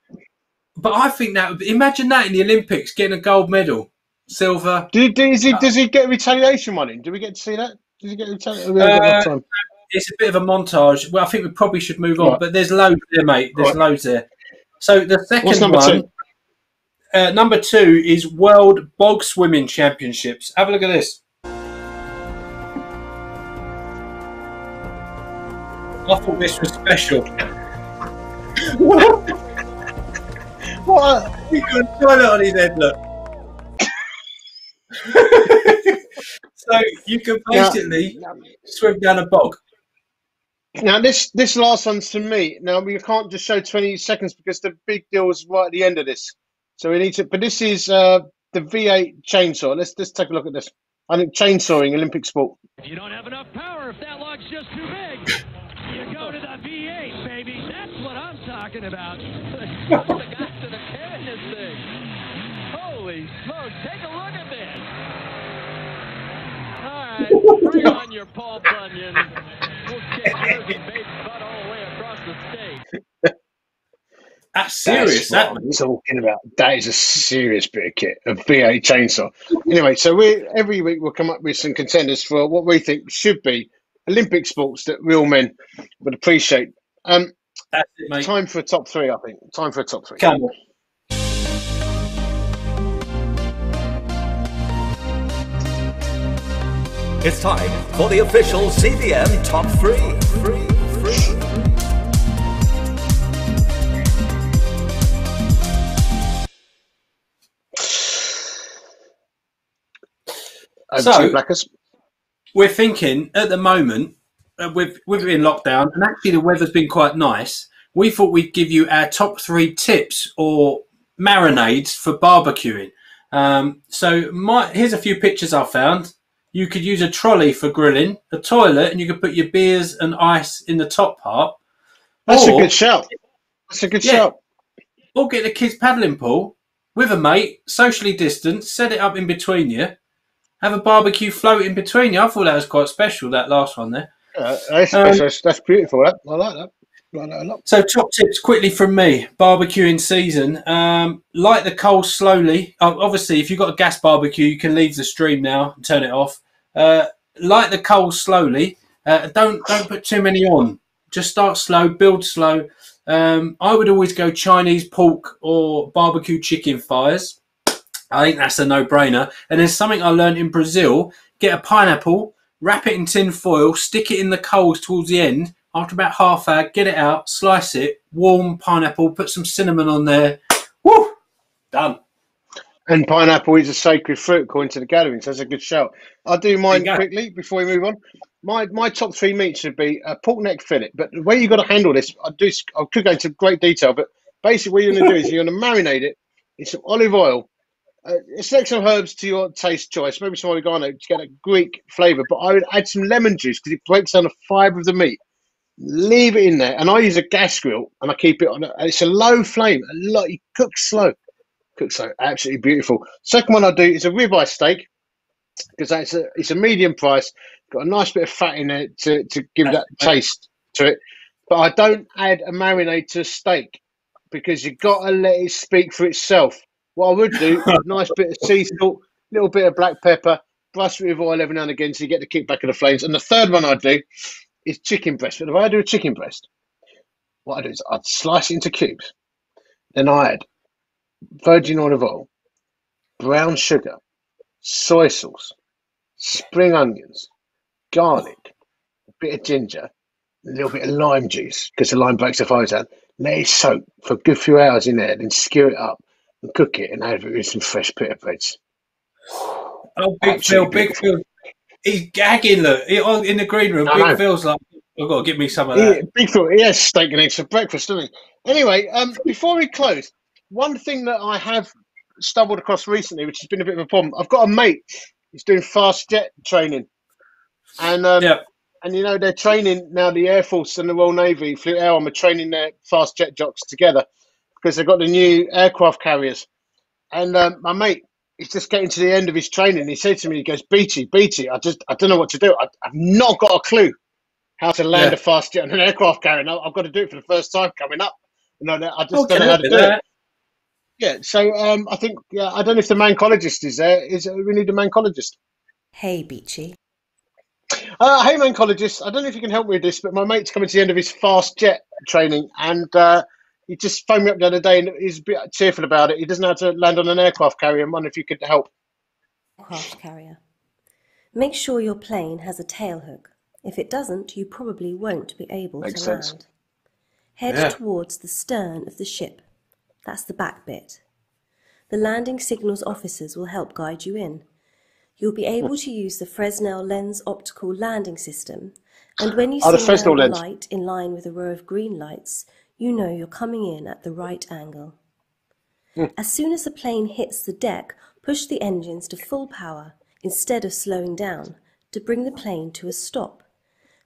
But I think that, imagine that in the Olympics, getting a gold medal, silver. Does he get a retaliation one in? Do we get to see that? Does he get a retaliation? It's a bit of a montage. Well, I think we probably should move on, but there's loads there, mate. There's loads there. So the second one, number 2 is World Bog Swimming Championships. Have a look at this. I thought this was special. What? He got a toilet on his head, look. So you can basically swim down a bog. Now this last one's to me. Now we can't just show 20 seconds because the big deal is right at the end of this. So we need to. But this is the V8 chainsaw. Let's just take a look at this. I think chainsawing Olympic sport. If you don't have enough power, if that log's just too big, you go to the V8, baby. That's what I'm talking about. What's the guts to the can in this thing? Holy smokes! Take a look at this. All right, bring on your Paul Bunyan. We'll get yours and baby butt all the way across the state. That's serious. That's what I'm talking about. That is a serious bit of kit, a V8 chainsaw. Anyway, so every week we'll come up with some contenders for what we think should be Olympic sports that real men would appreciate. That's it, mate. Time for a top three, I think. Time for a top three. Come on. It's time for the official CVM Top 3. So, Blackers. We're thinking at the moment, we've been in lockdown, and actually the weather's been quite nice. We thought we'd give you our top 3 tips or marinades for barbecuing. Here's a few pictures I found. You could use a trolley for grilling, a toilet, and you could put your beers and ice in the top part. That's a good shout. Shout. Or get the kids' paddling pool with a mate, socially distanced, set it up in between you. Have a barbecue float in between you. I thought that was quite special, that last one there. That's beautiful. I like that. I like that a lot. So top tips quickly from me. Barbecuing season. Light the coals slowly. Obviously, if you've got a gas barbecue, you can leave the stream now and turn it off. Light the coals slowly. Don't put too many on. Just start slow, build slow. I would always go Chinese pork or barbecue chicken fires. I think that's a no-brainer. And there's something I learned in Brazil. Get a pineapple, wrap it in tin foil, stick it in the coals towards the end. After about half hour, get it out, slice it, warm pineapple, put some cinnamon on there. Woo! Done. And pineapple is a sacred fruit according to the gatherings. That's a good shout. I'll do mine quickly before we move on. My top 3 meats would be a pork neck fillet. But the way you've got to handle this, I could go into great detail, but basically what you're going to do is you're going to marinate it in some olive oil. Select some herbs to your taste choice, maybe some oregano to get a Greek flavour. But I would add some lemon juice because it breaks down the fibre of the meat. Leave it in there, and I use a gas grill, and I keep it on. It's a low flame. You cook slow, absolutely beautiful. Second one I do is a ribeye steak because it's a medium price. Got a nice bit of fat in it to give that taste to it. But I don't add a marinade to a steak because you've got to let it speak for itself. What I would do, a nice bit of sea salt, little bit of black pepper, brush it with oil every now and again so you get the kickback of the flames. And the third one I do is chicken breast. But if I do a chicken breast, what I do is I'd slice it into cubes. Then I add virgin olive oil, brown sugar, soy sauce, spring onions, garlic, a bit of ginger, a little bit of lime juice because the lime breaks the fibres down. Let it soak for a good few hours in there, then skewer it up and cook it and add it with some fresh pita breads. Oh, Big Phil. He's gagging, look. In the green room, Big Phil's like, I've got to get me some of that. Big Phil, he has steak and eggs for breakfast, doesn't he? Anyway, before we close, one thing that I have stumbled across recently, which has been a bit of a problem, I've got a mate who's doing fast jet training. And, and you know, they're training now, the Air Force and the Royal Navy, Fleet Air Arm are training their fast jet jocks together because they've got the new aircraft carriers. And my mate, he's just getting to the end of his training. He said to me, he goes, Beechy, I don't know what to do. I've not got a clue how to land a fast jet on an aircraft carrier. I've got to do it for the first time coming up. You know, I just don't know how to do it. Yeah, so I think, I don't know if the Mancologist is there. We need a Mancologist. Hey, Beechy. Hey, Mancologist. I don't know if you can help me with this, but my mate's coming to the end of his fast jet training, and he just phoned me up the other day, and he's a bit tearful about it. He doesn't know how to land on an aircraft carrier. I wonder if you could help. Aircraft carrier. Make sure your plane has a tailhook. If it doesn't, you probably won't be able to land. Head towards the stern of the ship. That's the back bit. The landing signals officers will help guide you in. You'll be able to use the Fresnel lens optical landing system, and when you see a light in line with a row of green lights, you know you're coming in at the right angle. As soon as the plane hits the deck, push the engines to full power instead of slowing down to bring the plane to a stop.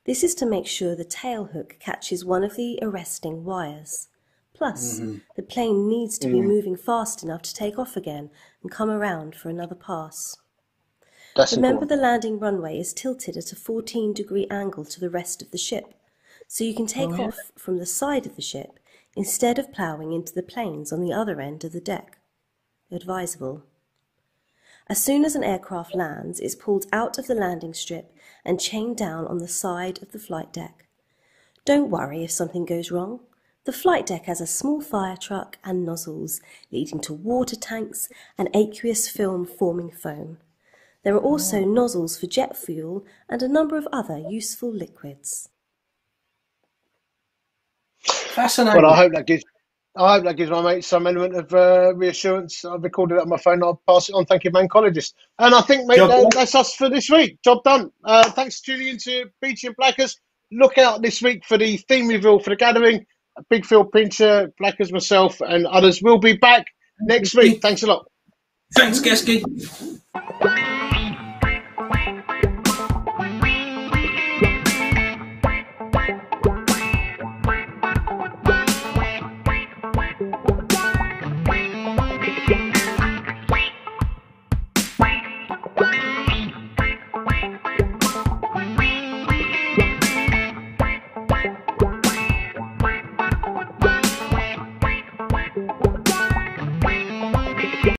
This is to make sure the tailhook catches one of the arresting wires. Plus, the plane needs to be moving fast enough to take off again and come around for another pass. Remember, the landing runway is tilted at a 14-degree angle to the rest of the ship, so you can take off from the side of the ship instead of ploughing into the planes on the other end of the deck. Advisable. As soon as an aircraft lands, it's pulled out of the landing strip and chained down on the side of the flight deck. Don't worry if something goes wrong. The flight deck has a small fire truck and nozzles, leading to water tanks and aqueous film forming foam. There are also nozzles for jet fuel and a number of other useful liquids. Fascinating. Well, I hope that gives my mate some element of reassurance. I've recorded it on my phone. I'll pass it on. Thank you, Mancologist. And I think, mate, that's us for this week. Job done. Thanks for tuning in to Beechy and Blackers. Look out this week for the theme reveal for the gathering. Big Phil Pincher, Blackers, myself, and others will be back next week. Thanks a lot. Thanks, Gesky.